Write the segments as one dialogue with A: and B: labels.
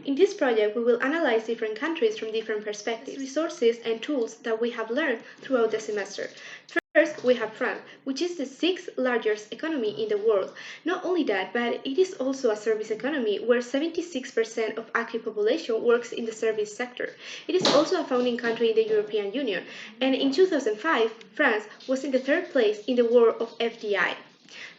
A: In this project, we will analyze different countries from different perspectives, resources, and tools that we have learned throughout the semester. First, we have France, which is the sixth largest economy in the world. Not only that, but it is also a service economy where 76% of active population works in the service sector. It is also a founding country in the European Union, and in 2005, France was in the third place in the world of FDI.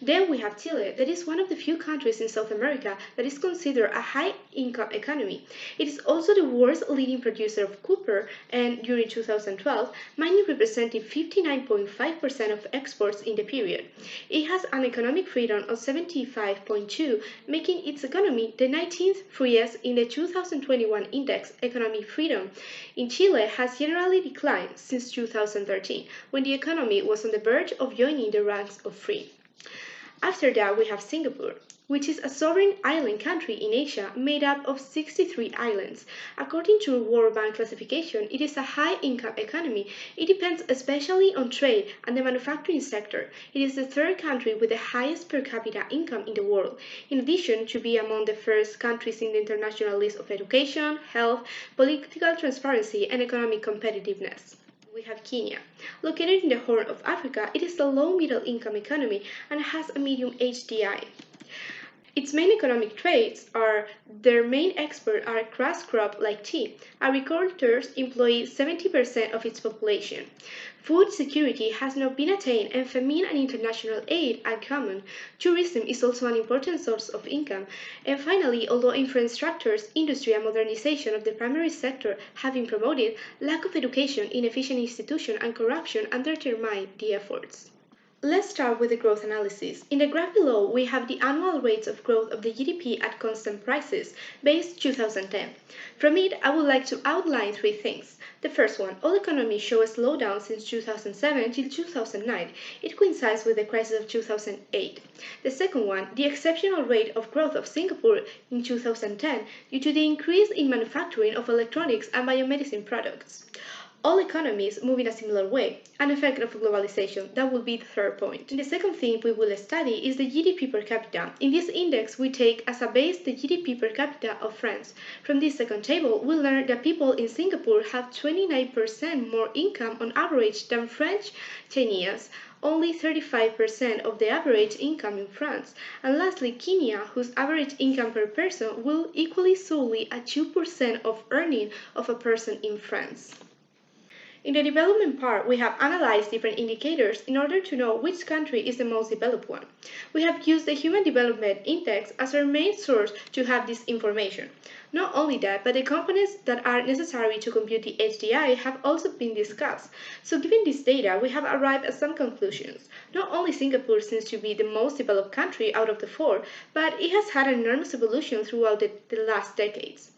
A: Then we have Chile, that is one of the few countries in South America that is considered a high-income economy. It is also the world's leading producer of copper, and during 2012, mining represented 59.5% of exports in the period. It has an economic freedom of 75.2, making its economy the 19th freest in the 2021 index. Economic freedom in Chile has generally declined since 2013, when the economy was on the verge of joining the ranks of free. After that, we have Singapore, which is a sovereign island country in Asia made up of 63 islands. According to World Bank classification, it is a high-income economy. It depends especially on trade and the manufacturing sector. It is the third country with the highest per capita income in the world, in addition to be among the first countries in the international list of education, health, political transparency, and economic competitiveness. We have Kenya. Located in the Horn of Africa, it is a low middle income economy and has a medium HDI. Its main economic traits are their main export are grass crop like tea. Agricultors employ 70% of its population. Food security has not been attained and famine and international aid are common. Tourism is also an important source of income. And finally, although infrastructures, industry and modernization of the primary sector have been promoted, lack of education, inefficient institutions and corruption undermine the efforts. Let's start with the growth analysis. In the graph below, we have the annual rates of growth of the GDP at constant prices, based 2010. From it, I would like to outline three things. The first one, all economies show a slowdown since 2007 till 2009. It coincides with the crisis of 2008. The second one, the exceptional rate of growth of Singapore in 2010 due to the increase in manufacturing of electronics and biomedicine products. All economies move in a similar way, an effect of globalization. That will be the third point. And the second thing we will study is the GDP per capita. In this index, we take as a base the GDP per capita of France. From this second table, we learn that people in Singapore have 29% more income on average than French Chinese, only 35% of the average income in France. And lastly, Kenya, whose average income per person will equally solely at 2% of earning of a person in France. In the development part, we have analyzed different indicators in order to know which country is the most developed one. We have used the Human Development Index as our main source to have this information. Not only that, but the components that are necessary to compute the HDI have also been discussed. So given this data, we have arrived at some conclusions. Not only Singapore seems to be the most developed country out of the four, but it has had an enormous evolution throughout the last decades.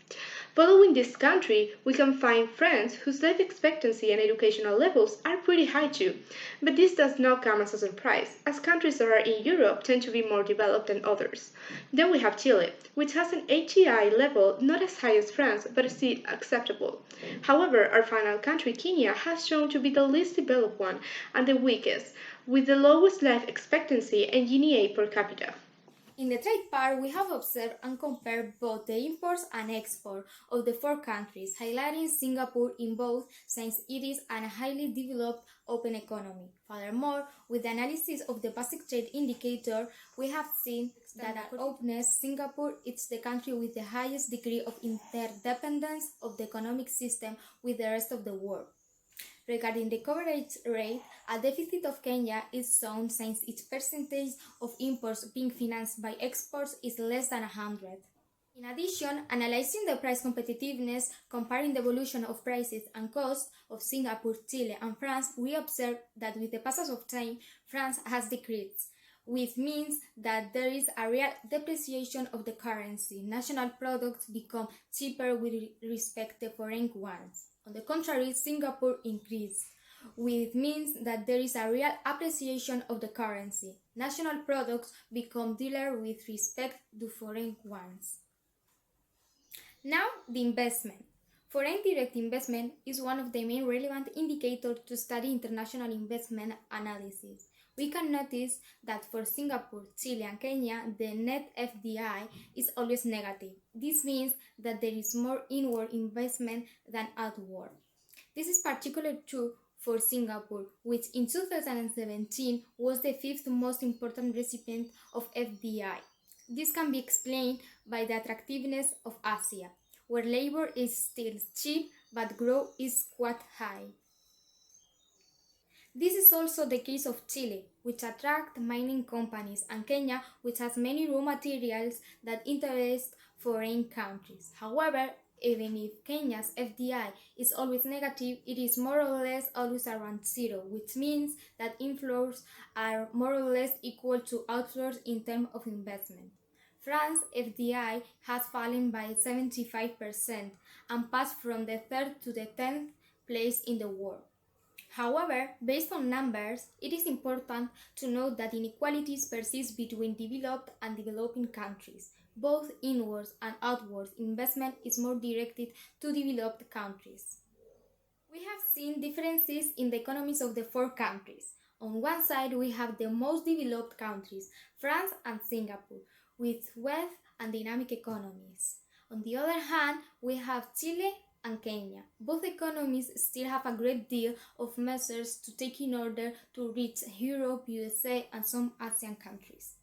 A: Following this country, we can find France, whose life expectancy and educational levels are pretty high too. But this does not come as a surprise, as countries that are in Europe tend to be more developed than others. Then we have Chile, which has an HEI level not as high as France, but still acceptable. However, our final country, Kenya, has shown to be the least developed one and the weakest, with the lowest life expectancy and GNA per capita.
B: In the trade part, we have observed and compared both the imports and export of the four countries, highlighting Singapore in both since it is a highly developed open economy. Furthermore, with the analysis of the basic trade indicator, we have seen that at openness, Singapore is the country with the highest degree of interdependence of the economic system with the rest of the world. Regarding the coverage rate, a deficit of Kenya is shown since its percentage of imports being financed by exports is less than 100. In addition, analyzing the price competitiveness, comparing the evolution of prices and costs of Singapore, Chile, and France, we observe that with the passage of time, France has decreased, which means that there is a real depreciation of the currency. National products become cheaper with respect to foreign ones. On the contrary, Singapore increased, which means that there is a real appreciation of the currency. National products become dearer with respect to foreign ones. Now, the investment. Foreign direct investment is one of the main relevant indicators to study international investment analysis. We can notice that for Singapore, Chile, and Kenya, the net FDI is always negative. This means that there is more inward investment than outward. This is particularly true for Singapore, which in 2017 was the fifth most important recipient of FDI. This can be explained by the attractiveness of Asia, where labor is still cheap but growth is quite high. This is also the case of Chile, which attracts mining companies, and Kenya, which has many raw materials that interest foreign countries. However, even if Kenya's FDI is always negative, it is more or less always around zero, which means that inflows are more or less equal to outflows in terms of investment. France's FDI has fallen by 75% and passed from the third to the 10th place in the world. However, based on numbers, it is important to note that inequalities persist between developed and developing countries. Both inwards and outwards investment is more directed to developed countries. We have seen differences in the economies of the four countries. On one side, we have the most developed countries, France and Singapore, with wealth and dynamic economies. On the other hand, we have Chile and Kenya. Both economies still have a great deal of measures to take in order to reach Europe, USA, and some Asian countries.